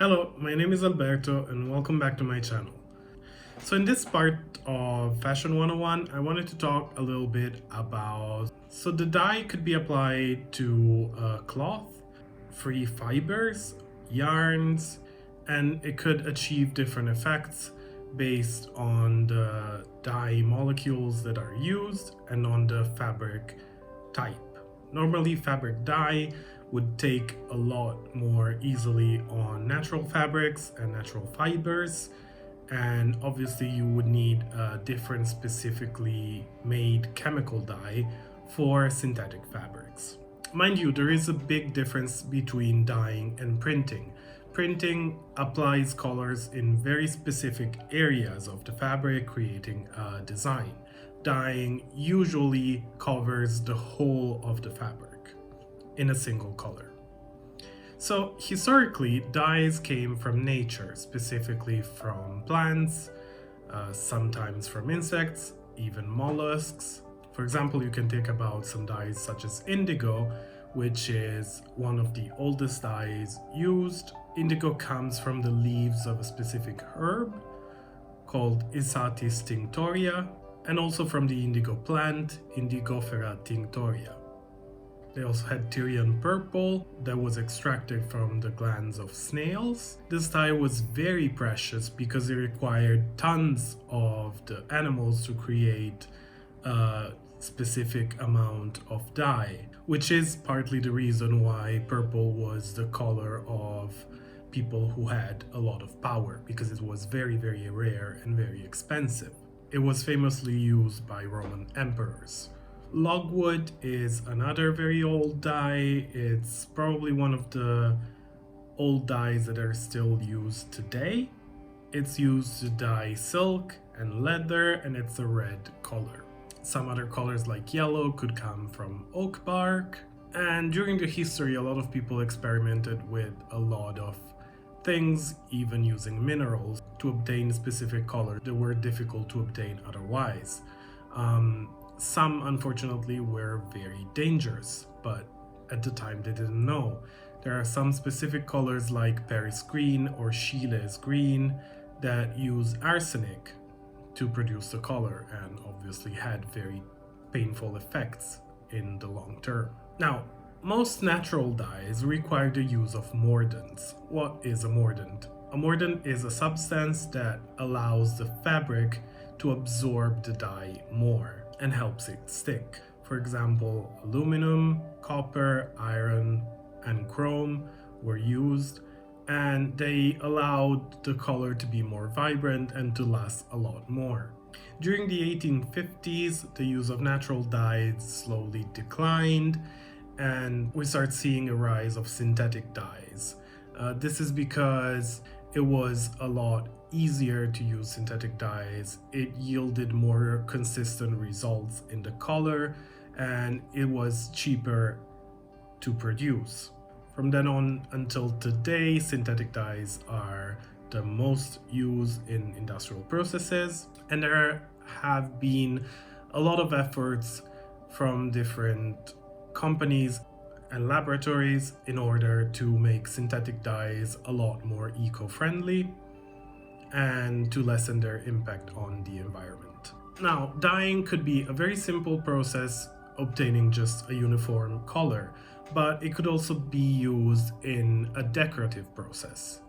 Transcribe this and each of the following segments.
Hello, my name is Alberto and welcome back to my channel. So in this part of Fashion 101, I wanted to talk a little bit about... So the dye could be applied to cloth, free fibers, yarns, and it could achieve different effects based on the dye molecules that are used and on the fabric type. Normally, fabric dye would take a lot more easily on natural fabrics and natural fibers, and obviously you would need a different specifically made chemical dye for synthetic fabrics. Mind you, there is a big difference between dyeing and printing. Printing applies colors in very specific areas of the fabric, creating a design. Dyeing usually covers the whole of the fabric in a single color. So historically, dyes came from nature, specifically from plants, sometimes from insects, even mollusks. For example, you can think about some dyes such as indigo, which is one of the oldest dyes used. Indigo comes from the leaves of a specific herb called Isatis tinctoria, and also from the indigo plant, Indigofera tinctoria. They also had Tyrian purple that was extracted from the glands of snails. This dye was very precious because it required tons of the animals to create a specific amount of dye, which is partly the reason why purple was the color of people who had a lot of power, because it was very, very rare and very expensive. It was famously used by Roman emperors. Logwood is another very old dye. It's probably one of the old dyes that are still used today. It's used to dye silk and leather, and it's a red color. Some other colors like yellow could come from oak bark. And during the history, a lot of people experimented with a lot of things, even using minerals to obtain specific colors that were difficult to obtain otherwise. Some, unfortunately, were very dangerous, but at the time they didn't know. There are some specific colors like Paris green or Chiles green that use arsenic to produce the color, and obviously had very painful effects in the long term. Now, most natural dyes require the use of mordants. What is a mordant? A mordant is a substance that allows the fabric to absorb the dye more and helps it stick. For example, aluminum, copper, iron, and chrome were used, and they allowed the color to be more vibrant and to last a lot more. During the 1850s, the use of natural dyes slowly declined, and we start seeing a rise of synthetic dyes. This is because it was a lot easier to use synthetic dyes. It yielded more consistent results in the color, and it was cheaper to produce. From then on until today, synthetic dyes are the most used in industrial processes, and there have been a lot of efforts from different companies and laboratories in order to make synthetic dyes a lot more eco-friendly and to lessen their impact on the environment. Now, dyeing could be a very simple process, obtaining just a uniform color, but it could also be used in a decorative process.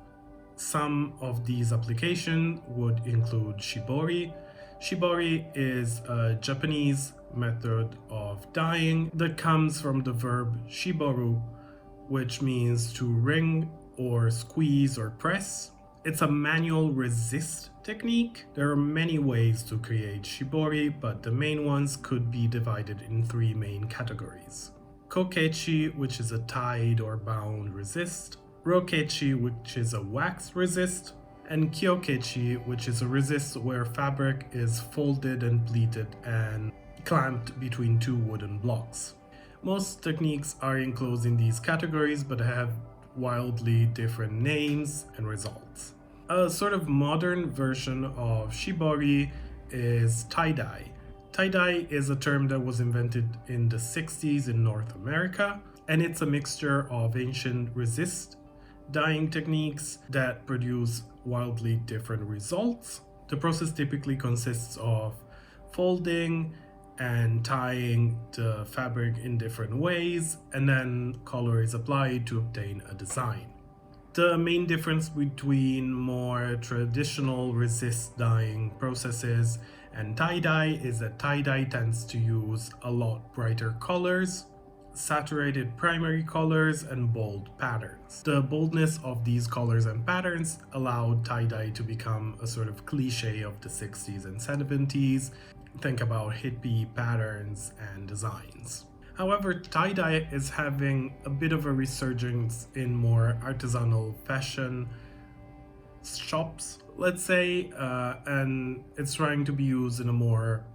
Some of these applications would include shibori. Shibori is a Japanese method of dyeing that comes from the verb shiboru, which means to wring or squeeze or press. It's a manual resist technique. There are many ways to create shibori, but the main ones could be divided in three main categories. Kokechi, which is a tied or bound resist, Rokechi, which is a wax resist, and Kyokechi, which is a resist where fabric is folded and pleated and clamped between two wooden blocks. Most techniques are enclosed in these categories, but have wildly different names and results. A sort of modern version of shibori is tie-dye. Tie-dye is a term that was invented in the 60s in North America, and it's a mixture of ancient resist dyeing techniques that produce wildly different results. The process typically consists of folding and tying the fabric in different ways, and then color is applied to obtain a design. The main difference between more traditional resist dyeing processes and tie-dye is that tie-dye tends to use a lot brighter colors, saturated primary colors, and bold patterns. The boldness of these colors and patterns allowed tie-dye to become a sort of cliche of the 60s and 70s. Think about hippie patterns and designs. However, tie-dye is having a bit of a resurgence in more artisanal fashion shops, let's say, and it's trying to be used in a more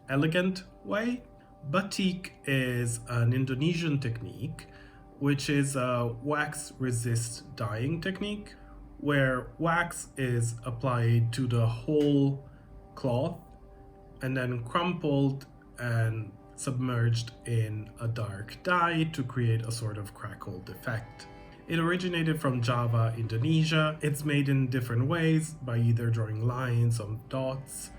elegant way. Batik is an Indonesian technique, which is a wax resist dyeing technique, where wax is applied to the whole cloth and then crumpled and submerged in a dark dye to create a sort of crackled effect. It originated from Java, Indonesia. It's made in different ways by either drawing lines on dots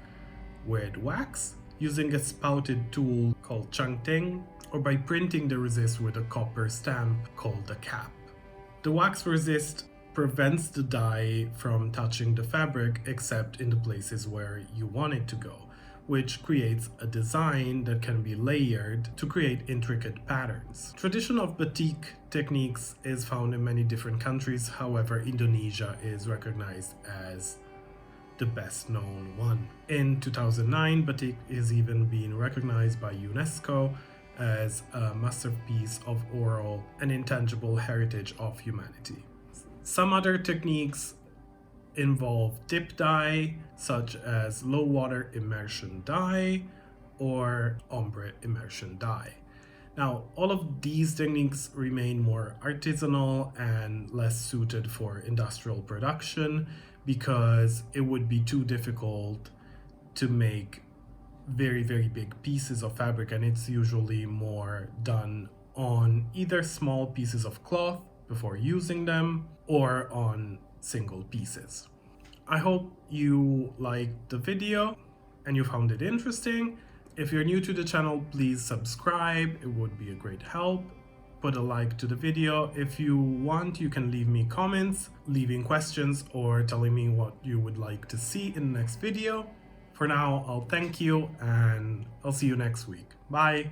with wax, using a spouted tool called changteng, or by printing the resist with a copper stamp called a cap. The wax resist prevents the dye from touching the fabric except in the places where you want it to go, which creates a design that can be layered to create intricate patterns. Tradition of batik techniques is found in many different countries. However, Indonesia is recognized as the best known one. In 2009, batik is even being recognized by UNESCO as a masterpiece of oral and intangible heritage of humanity. Some other techniques involve dip dye, such as low water immersion dye or ombre immersion dye. Now, all of these techniques remain more artisanal and less suited for industrial production because it would be too difficult to make very, very big pieces of fabric, and it's usually more done on either small pieces of cloth before using them or on single pieces. I hope you liked the video and you found it interesting. If you're new to the channel, please subscribe. It would be a great help. Put a like to the video. If you want, you can leave me comments, leaving questions, or telling me what you would like to see in the next video. For now, I'll thank you and I'll see you next week. Bye.